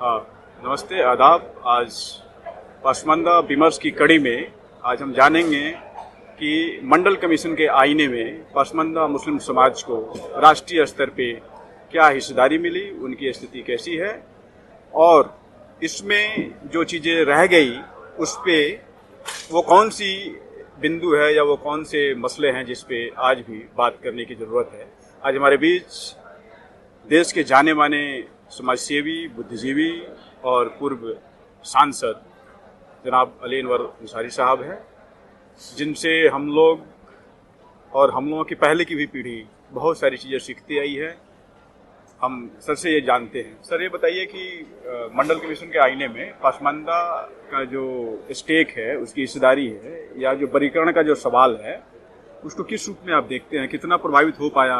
हाँ, नमस्ते, आदाब। आज पसमानदा विमर्श की कड़ी में आज हम जानेंगे कि मंडल कमीशन के आईने में पसमानदा मुस्लिम समाज को राष्ट्रीय स्तर पे क्या हिस्सेदारी मिली, उनकी स्थिति कैसी है और इसमें जो चीज़ें रह गई उस पे वो कौन सी बिंदु है या वो कौन से मसले हैं जिस पे आज भी बात करने की ज़रूरत है। आज हमारे बीच देश के जाने माने समाजसेवी, बुद्धिजीवी और पूर्व सांसद जनाब अली अनवर अंसारी साहब हैं, जिनसे हम लोग और हम लोगों की पहले की भी पीढ़ी बहुत सारी चीज़ें सीखती आई है। हम सर से ये जानते हैं। सर, ये बताइए कि मंडल कमीशन के आईने में पसमानदा का जो स्टेक है, उसकी हिस्सेदारी है या जो वर्गीकरण का जो सवाल है, उसको किस रूप में आप देखते हैं? कितना प्रभावित हो पाया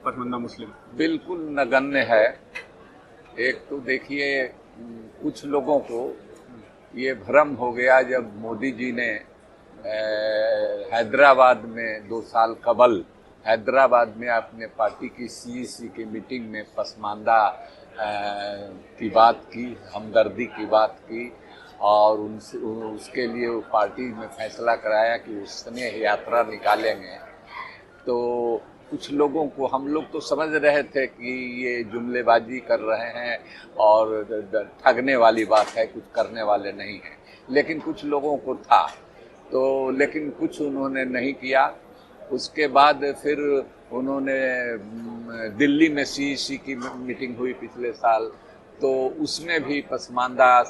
पसमानदा मुस्लिम? बिल्कुल नगण्य है। एक तो देखिए, कुछ लोगों को ये भ्रम हो गया जब मोदी जी ने हैदराबाद में 2 साल कबल हैदराबाद में अपने पार्टी की सीईसी की मीटिंग में पसमानदा की बात की, हमदर्दी की बात की और उसके लिए वो पार्टी में फैसला कराया कि उसने यात्रा निकालेंगे। तो कुछ लोगों को, हम लोग तो समझ रहे थे कि ये जुमलेबाजी कर रहे हैं और ठगने वाली बात है, कुछ करने वाले नहीं हैं, लेकिन कुछ लोगों को था। तो लेकिन कुछ उन्होंने नहीं किया। उसके बाद फिर उन्होंने दिल्ली में सीईसी की मीटिंग हुई पिछले साल, तो उसमें भी पसमानदा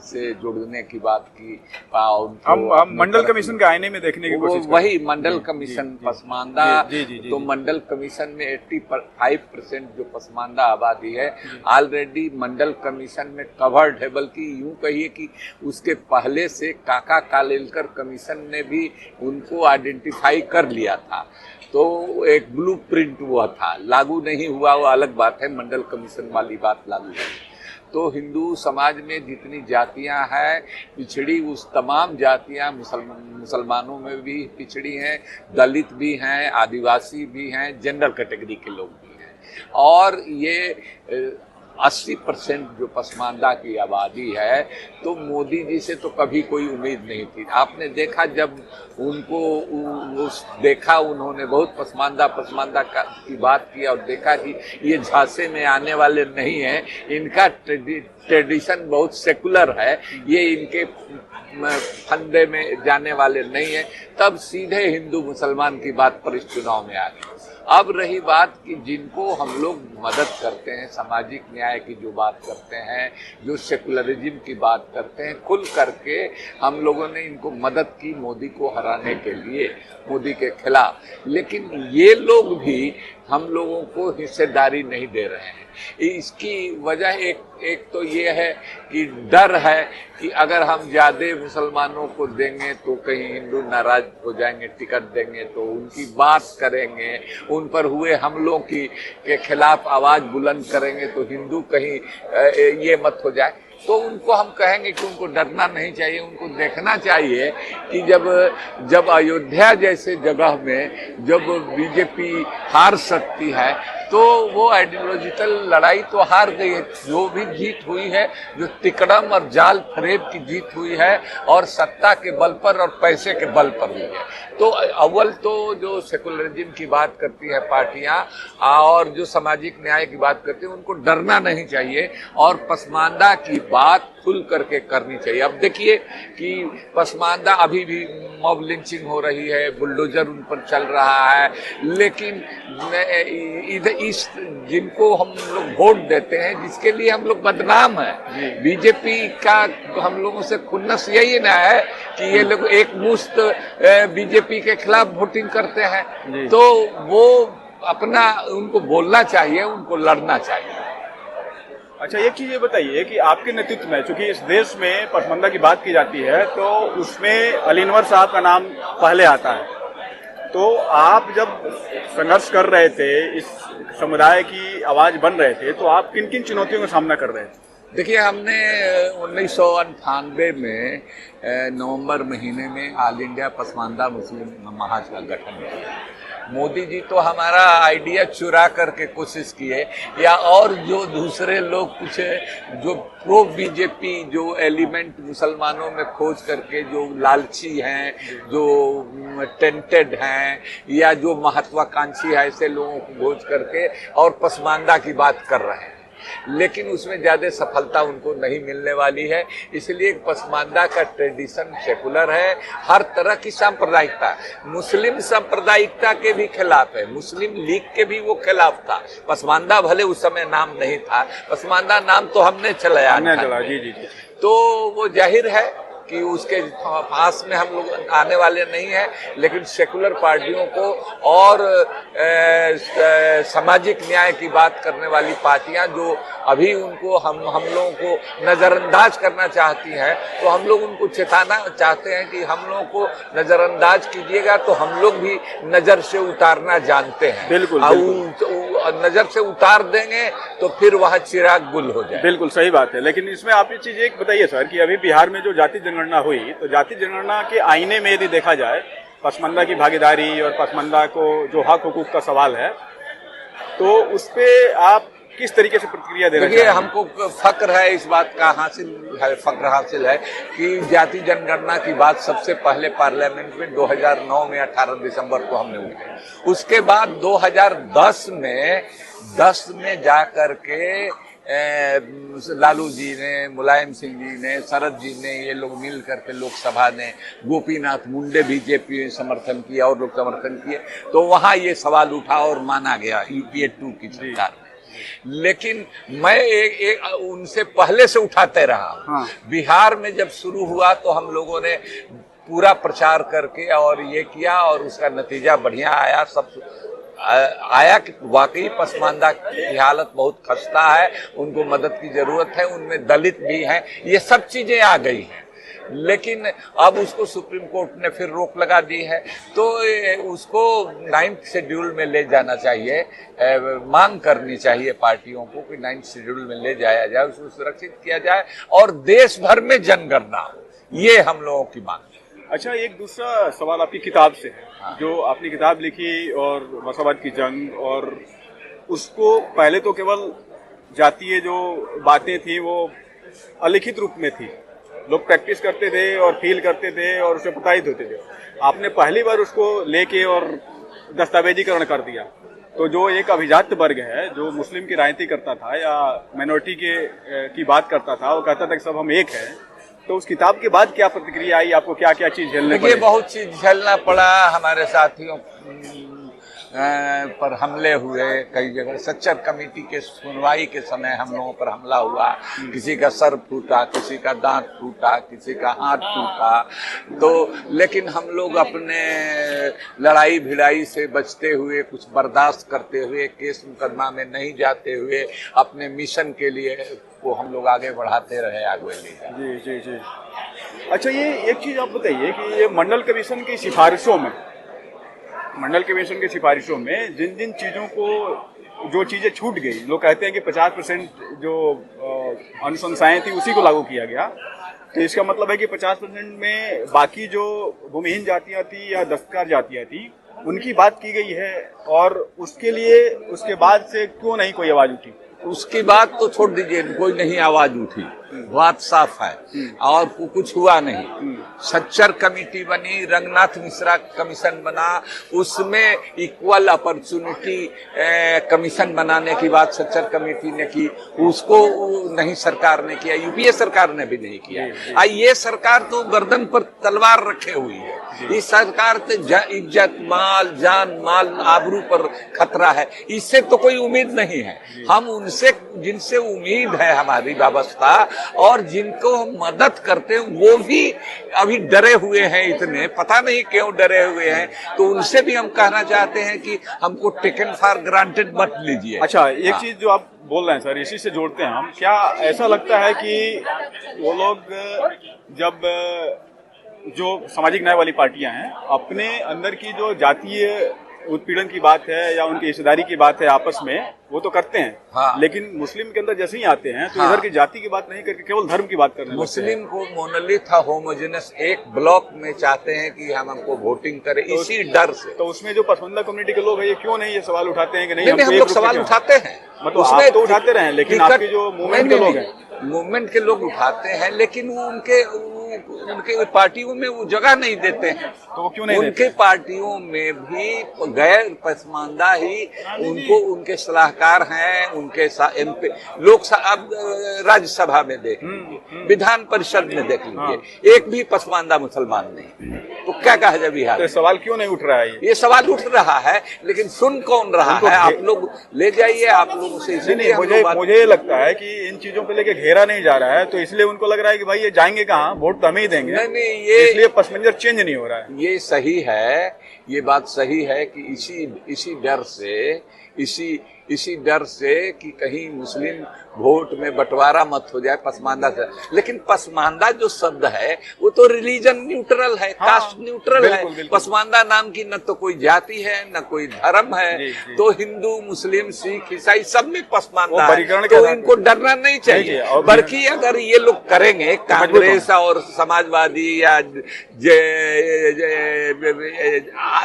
से जुड़ने की बात की। हम मंडल कमीशन के आईने में देखने की कोशिश कर वही मंडल कमीशन पसमानदा। तो मंडल कमीशन में 85% जो पसमानदा आबादी है ऑलरेडी मंडल कमीशन में कवर्ड है। बल्कि यूं कहिए कि उसके पहले से काका कालेलकर कमीशन ने भी उनको आइडेंटिफाई कर लिया था। तो एक ब्लूप्रिंट हुआ था, लागू नहीं हुआ वो अलग बात है, मंडल कमीशन वाली बात लागू है। तो हिंदू समाज में जितनी जातियां हैं पिछड़ी, उस तमाम जातियां मुसलमानों में भी पिछड़ी हैं, दलित भी हैं, आदिवासी भी हैं, जनरल कैटेगरी के लोग भी हैं। और ये 80% जो पसमानदा की आबादी है, तो मोदी जी से तो कभी कोई उम्मीद नहीं थी। आपने देखा जब उनको देखा, उन्होंने बहुत पसमानदा की बात की और देखा कि ये झांसे में आने वाले नहीं हैं, इनका ट्रेडिशन बहुत सेकुलर है, ये इनके फंदे में जाने वाले नहीं है, तब सीधे हिंदू मुसलमान की बात पर इस चुनाव में आ गए। अब रही बात कि जिनको हम लोग मदद करते हैं, सामाजिक न्याय की जो बात करते हैं, जो सेकुलरिज्म की बात करते हैं, खुल करके हम लोगों ने इनको मदद की मोदी को हराने के लिए, मोदी के खिलाफ। लेकिन ये लोग भी हम लोगों को हिस्सेदारी नहीं दे रहे हैं। इसकी वजह एक तो ये है कि डर है कि अगर हम ज़्यादा मुसलमानों को देंगे तो कहीं हिंदू नाराज हो जाएंगे, टिकट देंगे तो उनकी बात करेंगे, उन पर हुए हमलों के खिलाफ आवाज़ बुलंद करेंगे तो हिंदू कहीं ये मत हो जाए। तो उनको हम कहेंगे कि उनको डरना नहीं चाहिए, उनको देखना चाहिए कि जब अयोध्या जैसे जगह में जब बीजेपी हार सकती है तो वो आइडियोलॉजिकल लड़ाई तो हार गई है। जो भी जीत हुई है, जो तिकड़म और जाल फरेब की जीत हुई है और सत्ता के बल पर और पैसे के बल पर हुई है। तो अव्वल तो जो सेकुलरिज्म की बात करती है पार्टियां और जो सामाजिक न्याय की बात करती है, उनको डरना नहीं चाहिए और पसमानदा की बात खुल करके करनी चाहिए। अब देखिए कि पसमानदा अभी भी मॉब लिंचिंग हो रही है, बुलडोजर उन पर चल रहा है, लेकिन इस जिनको हम लोग वोट देते हैं, जिसके लिए हम लोग बदनाम हैं, बीजेपी का हम लोगों से खुन्नस यही ना है कि ये लोग एक मुश्त बीजेपी के खिलाफ वोटिंग करते हैं। तो वो अपना, उनको बोलना चाहिए, उनको लड़ना चाहिए। अच्छा, एक चीज़ ये बताइए कि आपके नेतृत्व में, चूंकि इस देश में पसमानदा की बात की जाती है तो उसमें अली अनवर साहब का नाम पहले आता है। तो आप जब संघर्ष कर रहे थे, इस समुदाय की आवाज़ बन रहे थे, तो आप किन किन चुनौतियों का सामना कर रहे थे? देखिए, हमने 1998 में नवंबर महीने में ऑल इंडिया पसमानदा मुस्लिम महाज का गठन किया, मोदी जी तो हमारा आइडिया चुरा करके कोशिश किए, या और जो दूसरे लोग कुछ जो प्रो बीजेपी जो एलिमेंट मुसलमानों में खोज करके जो लालची हैं, जो टेंटेड हैं, या जो महत्वाकांक्षी है, ऐसे लोगों को खोज करके और पसमानदा की बात कर रहे हैं, लेकिन उसमें ज्यादा सफलता उनको नहीं मिलने वाली है। इसलिए पसमानदा का ट्रेडिशन सेकुलर है, हर तरह की सांप्रदायिकता, मुस्लिम सांप्रदायिकता के भी खिलाफ है, मुस्लिम लीग के भी वो खिलाफ था। पसमानदा भले उस समय नाम नहीं था, पसमानदा नाम तो हमने चलाया, जी। तो वो जाहिर है कि उसके पास में हम लोग आने वाले नहीं हैं, लेकिन सेकुलर पार्टियों को और सामाजिक न्याय की बात करने वाली पार्टियां जो अभी उनको हम लोगों को नजरअंदाज करना चाहती हैं, तो हम लोग उनको चेताना चाहते हैं कि हम लोगों को नजरअंदाज कीजिएगा तो हम लोग भी नजर से उतारना जानते हैं। बिल्कुल, नजर से उतार देंगे तो फिर वह चिराग गुल हो जाए। बिल्कुल सही बात है। लेकिन इसमें आप ये चीज एक बताइए सर कि अभी बिहार में जो जाति जनगणना हुई, तो जाति जनगणना के आईने में यदि देखा जाए पसमानदा की भागीदारी और पसमानदा को जो हक हुकूक का सवाल है, तो उस पे आप किस तरीके से प्रतिक्रिया देना चाहेंगे? देखिए, हमको फक्र है, इस बात का फक्र हासिल है कि जाति जनगणना की बात सबसे पहले पार्लियामेंट में 2009 में 18 दिसंबर को हमने उठाई। उसके बाद 2010 में जाकर के लालू जी ने, मुलायम सिंह जी ने, शरद जी ने, ये लोग मिल करके लोकसभा ने, गोपीनाथ मुंडे बीजेपी समर्थन किया और लोग समर्थन किए, तो वहां ये सवाल उठा और माना गया यूपीए 2 की सरकार में। लेकिन मैं उनसे पहले से उठाते रहा। हाँ। बिहार में जब शुरू हुआ तो हम लोगों ने पूरा प्रचार करके और ये किया, और उसका नतीजा बढ़िया आया, सब आया कि वाकई पसमानदा की हालत बहुत खस्ता है, उनको मदद की जरूरत है, उनमें दलित भी हैं, ये सब चीजें आ गई हैं। लेकिन अब उसको सुप्रीम कोर्ट ने फिर रोक लगा दी है, तो उसको 9th शेड्यूल में ले जाना चाहिए, मांग करनी चाहिए पार्टियों को कि 9th शेड्यूल में ले जाया जाए, उसको सुरक्षित किया जाए और देश भर में जनगणना हो, ये हम लोगों की मांग है। अच्छा, एक दूसरा सवाल आपकी किताब से है। हाँ। जो आपने किताब लिखी और मसावाद की जंग, और उसको पहले तो केवल जातीय जो बातें थी वो अलिखित रूप में थी, लोग प्रैक्टिस करते थे और फील करते थे और उससे प्रताड़ित होते थे। आपने पहली बार उसको लेके और दस्तावेजीकरण कर दिया, तो जो एक अभिजात वर्ग है जो मुस्लिम की राजनीति करता था या माइनॉरिटी की बात करता था, वो कहता था कि सब हम एक हैं, तो उस किताब के बाद क्या प्रतिक्रिया आई? आपको क्या क्या चीज झेलने पड़ी? बहुत चीज झेलना पड़ा। हमारे साथियों पर हमले हुए कई जगह, सच्चर कमेटी के सुनवाई के समय हम लोगों पर हमला हुआ, किसी का सर फूटा, किसी का दांत फूटा, किसी का हाथ टूटा, तो लेकिन हम लोग अपने लड़ाई भिड़ाई से बचते हुए, कुछ बर्दाश्त करते हुए, केस मुकदमा में नहीं जाते हुए, अपने मिशन के लिए को हम लोग आगे बढ़ाते रहे, आगे ले जाए। जी। अच्छा, ये एक चीज आप बताइए कि ये मंडल कमीशन की सिफारिशों में जिन जिन चीजों को, जो चीजें छूट गई, लोग कहते हैं कि 50% जो अनुशंसाएं थी उसी को लागू किया गया, तो इसका मतलब है कि 50% में बाकी जो भूमिहीन जातियां थी या दस्तकार जातियां थी उनकी बात की गई है, और उसके लिए उसके बाद से क्यों नहीं कोई आवाज उठी? उसकी बात तो छोड़ दीजिए, कोई नहीं आवाज उठी, बात साफ है, और कुछ हुआ नहीं। सच्चर कमेटी बनी, रंगनाथ मिश्रा कमीशन बना, उसमें इक्वल अपॉर्चुनिटी कमीशन बनाने की बात सच्चर कमेटी ने की, उसको नहीं सरकार ने किया, यूपीए सरकार ने भी नहीं किया। ये सरकार तो गर्दन पर तलवार रखे हुई है, इस सरकार से इज्जत, माल, जान माल, आबरू पर खतरा है, इससे तो कोई उम्मीद नहीं है। हम उनसे, जिनसे उम्मीद है हमारी व्यवस्था और जिनको हम मदद करते हैं, वो भी अभी डरे हुए हैं, इतने पता नहीं क्यों डरे हुए हैं, तो उनसे भी हम कहना चाहते हैं कि हमको टेकन फॉर ग्रांटेड मत लीजिए। अच्छा, एक चीज जो आप बोल रहे हैं सर, इसी से जोड़ते हैं हम, क्या ऐसा लगता है कि वो लोग जब जो सामाजिक न्याय वाली पार्टियां हैं अपने अंदर की जो जातीय उत्पीड़न की बात है या उनकी हिस्सेदारी की बात है आपस में, वो तो करते हैं। हाँ। लेकिन मुस्लिम के अंदर जैसे ही आते हैं तो हाँ। इधर की जाति की बात नहीं करके केवल धर्म की बात करने लगते हैं। मुस्लिम को मोनोलिथ होमोजेनस एक ब्लॉक में चाहते हैं कि हम हमको वोटिंग करें, इसी डर से। तो उसमें जो पसमानदा कम्युनिटी के लोग हैं ये क्यों नहीं ये सवाल उठाते हैं कि नहीं नहीं, हमको हम एक लोग ग्रुप सवाल में उठाते हैं, मतलब आप तो उठाते रहे, लेकिन आपके जो मूवमेंट के लोग हैं, मूवमेंट के लोग उठाते हैं, लेकिन वो उनके पार्टियों में वो जगह नहीं देते हैं। तो वो क्यों नहीं उनके पार्टियों में भी गैर पसमानदा ही उनको उनके सलाहकार हैं, उनके MP अब राज्यसभा में देख लीजिए, विधान परिषद में देख लीजिए, एक भी पसमानदा मुसलमान नहीं। तो क्या कहा जाए बिहार? तो सवाल क्यों नहीं उठ रहा है? ये सवाल उठ रहा है, लेकिन सुन कौन रहा है? आप लोग ले जाइए, आप लोगों से। नहीं, मुझे ये लगता है कि इन चीजों पे लेके घेरा नहीं जा रहा है, तो इसलिए उनको लग रहा है कि भाई ये जाएंगे कहाँ, वोट तो हमें ही देंगे। नहीं, ये इसलिए पस मंजर चेंज नहीं हो रहा है। ये सही है, ये बात सही है कि इसी डर से कि कहीं मुस्लिम वोट में बंटवारा मत हो जाए पसमानदा से। लेकिन पसमानदा जो शब्द है वो तो रिलीजन न्यूट्रल है, हाँ, कास्ट न्यूट्रल है। बिल्कुल। पसमानदा नाम की न तो कोई जाति है न कोई धर्म है। जी। तो हिंदू, मुस्लिम, सिख, ईसाई सब में पसमानदा है, वर्गीकरण तो इनको डरना नहीं चाहिए। बल्कि अगर ये लोग करेंगे, कांग्रेस और समाजवादी या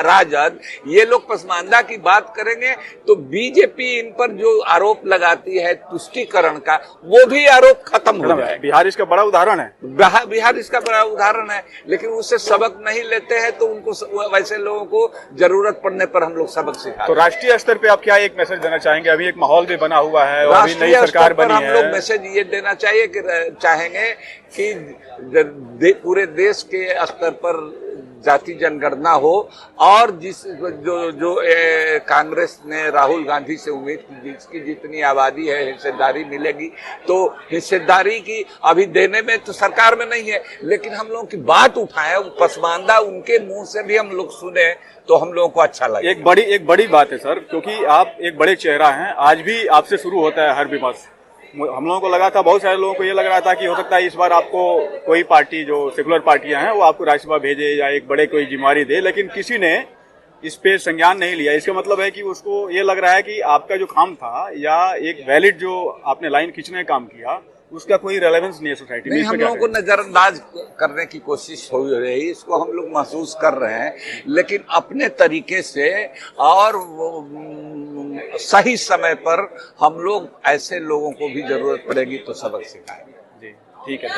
राजद, ये लोग पसमानदा की बात करेंगे, तो बीजेपी इन पर जो आरोप लगाती है तुष्टीकरण का, वो भी आरोप खत्म हो जाए। बिहार इसका बड़ा उदाहरण है। बिहार इसका बड़ा उदाहरण है, लेकिन उससे सबक नहीं लेते हैं। तो उनको वैसे लोगों को जरूरत पड़ने पर हम लोग सबक सिखाते। तो राष्ट्रीय स्तर पे आप क्या एक मैसेज देना चाहेंगे? अभी एक माहौल भी बना हुआ है और अभी नई सरकार बनी है। हम लोग मैसेज ये देना चाहेंगे कि पूरे देश के स्तर पर जाति जनगणना हो, और जो कांग्रेस ने राहुल गांधी से उम्मीद की जिसकी जितनी आबादी है हिस्सेदारी मिलेगी, तो हिस्सेदारी की अभी देने में तो सरकार में नहीं है, लेकिन हम लोगों की बात उठाए, पसमानदा उनके मुंह से भी हम लोग सुने तो हम लोगों को अच्छा लगे। एक बड़ी बात है सर, क्योंकि आप एक बड़े चेहरा हैं। आज भी आपसे शुरू होता है हर विमर्श। हम लोगों को लगा था, बहुत सारे लोगों को ये लग रहा था कि हो सकता है इस बार आपको कोई पार्टी, जो सेकुलर पार्टियां हैं, वो आपको राज्यसभा भेजे या एक बड़े कोई जिम्मेवारी दे, लेकिन किसी ने इस पे संज्ञान नहीं लिया। इसका मतलब है कि उसको ये लग रहा है कि आपका जो काम था या एक वैलिड जो आपने लाइन खींचने का काम किया, उसका कोई रेलेवेंस नहीं है सोसाइटी में। हम लोगों को नजरअंदाज करने की कोशिश हो रही है, इसको हम लोग महसूस कर रहे हैं, लेकिन अपने तरीके से और सही समय पर हम लोग ऐसे लोगों को भी जरूरत पड़ेगी तो सबक सिखाएंगे। जी, ठीक है।